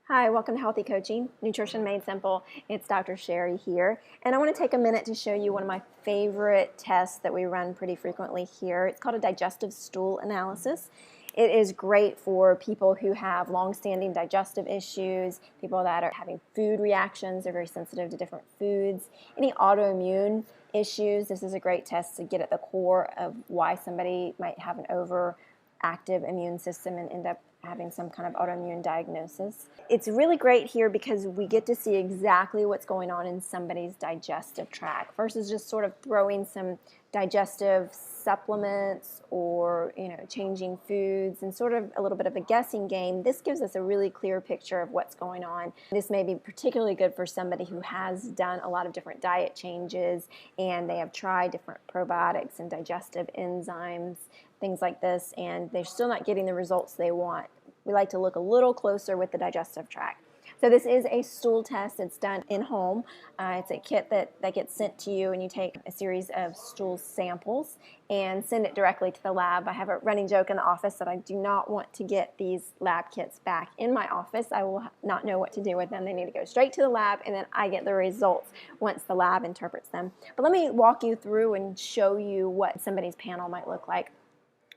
Hi, welcome to Healthy Coaching, Nutrition Made Simple. It's Dr. Sherry here, and I want to take a minute to show you one of my favorite tests that we run pretty frequently here. It's called a digestive stool analysis. It is great for people who have long-standing digestive issues, people that are having food reactions, they're very sensitive to different foods, any autoimmune issues. This is a great test to get at the core of why somebody might have an overactive immune system and end up having some kind of autoimmune diagnosis. It's really great here because we get to see exactly what's going on in somebody's digestive tract versus just sort of throwing some digestive supplements or changing foods and sort of a little bit of a guessing game. This gives us a really clear picture of what's going on. This may be particularly good for somebody who has done a lot of different diet changes and they have tried different probiotics and digestive enzymes, things like this, and they're still not getting the results they want. We like to look a little closer with the digestive tract. So this is a stool test. It's done in home. It's a kit that gets sent to you, and you take a series of stool samples and send it directly to the lab. I have a running joke in the office that I do not want to get these lab kits back in my office. I will not know what to do with them. They need to go straight to the lab, and then I get the results once the lab interprets them. But let me walk you through and show you what somebody's panel might look like.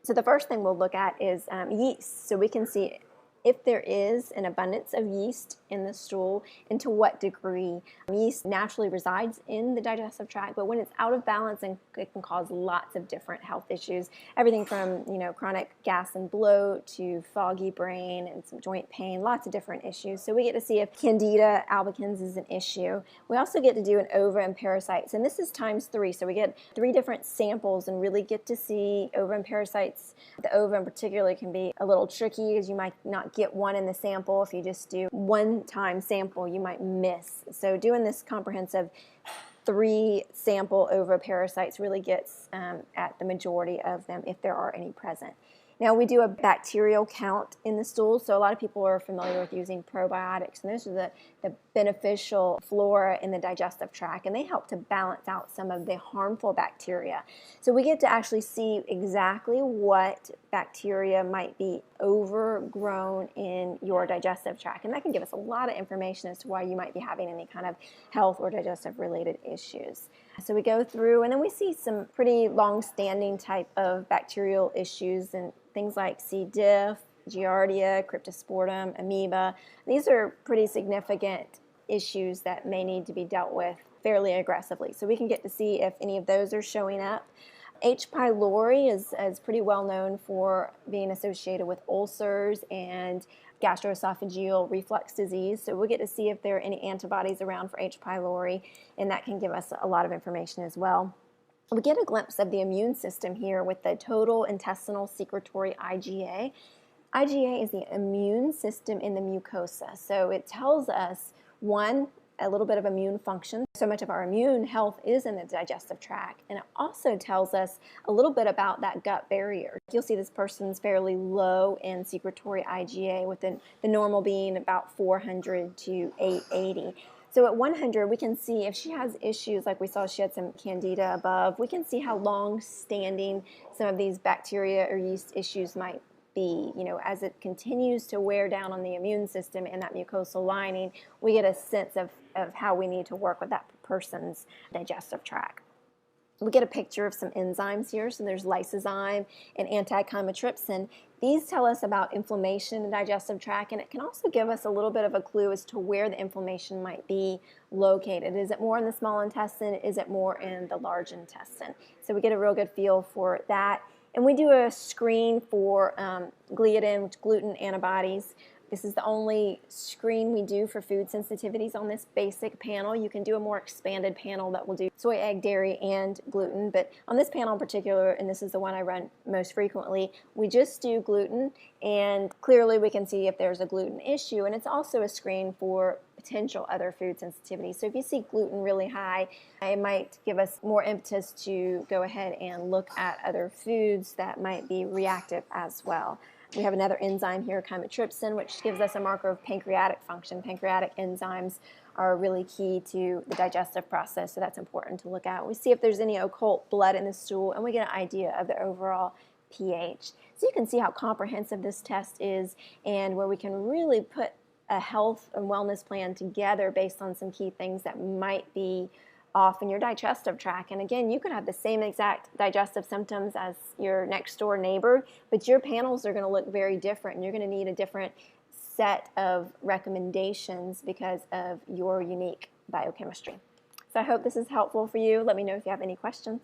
So the first thing we'll look at is yeast. So we can see if there is an abundance of yeast in the stool and to what degree. Yeast naturally resides in the digestive tract, but when it's out of balance, it can cause lots of different health issues. Everything from chronic gas and bloat to foggy brain and some joint pain, lots of different issues. So we get to see if Candida albicans is an issue. We also get to do an ova and parasites, and this is ×3. So we get 3 different samples and really get to see ova and parasites. The ova in particular can be a little tricky because you might not get one in the sample. If you just do one-time sample, you might miss. So doing this comprehensive 3 sample ova parasites really gets at the majority of them if there are any present. Now we do a bacterial count in the stool, so a lot of people are familiar with using probiotics, and those are the beneficial flora in the digestive tract, and they help to balance out some of the harmful bacteria. So we get to actually see exactly what bacteria might be overgrown in your digestive tract, and that can give us a lot of information as to why you might be having any kind of health or digestive related issues. So we go through and then we see some pretty long-standing type of bacterial issues and things like C. diff, Giardia, Cryptosporum, amoeba. These are pretty significant issues that may need to be dealt with fairly aggressively. So we can get to see if any of those are showing up. H. pylori is pretty well known for being associated with ulcers and gastroesophageal reflux disease. So we'll get to see if there are any antibodies around for H. pylori, and that can give us a lot of information as well. We get a glimpse of the immune system here with the total intestinal secretory IgA. IgA is the immune system in the mucosa. So it tells us, one, a little bit of immune function. So much of our immune health is in the digestive tract. And it also tells us a little bit about that gut barrier. You'll see this person's fairly low in secretory IgA, with the normal being about 400 to 880. So at 100, we can see if she has issues, like we saw she had some candida above, we can see how long-standing some of these bacteria or yeast issues might be. As it continues to wear down on the immune system and that mucosal lining, we get a sense of how we need to work with that person's digestive tract. We get a picture of some enzymes here. So there's lysozyme and anti-chymotrypsin. These tell us about inflammation in the digestive tract, and it can also give us a little bit of a clue as to where the inflammation might be located. Is it more in the small intestine? Is it more in the large intestine? So we get a real good feel for that. And we do a screen for gliadin, gluten antibodies. This is the only screen we do for food sensitivities on this basic panel. You can do a more expanded panel that will do soy, egg, dairy, and gluten. But on this panel in particular, and this is the one I run most frequently, we just do gluten. And clearly we can see if there's a gluten issue. And it's also a screen for potential other food sensitivities. So if you see gluten really high, it might give us more impetus to go ahead and look at other foods that might be reactive as well. We have another enzyme here, chymotrypsin, which gives us a marker of pancreatic function. Pancreatic enzymes are really key to the digestive process, so that's important to look at. We see if there's any occult blood in the stool, and we get an idea of the overall pH. So you can see how comprehensive this test is, and where we can really put a health and wellness plan together based on some key things that might be off in your digestive tract. And again, you could have the same exact digestive symptoms as your next door neighbor, but your panels are going to look very different, and you're going to need a different set of recommendations because of your unique biochemistry. So I hope this is helpful for you. Let me know if you have any questions.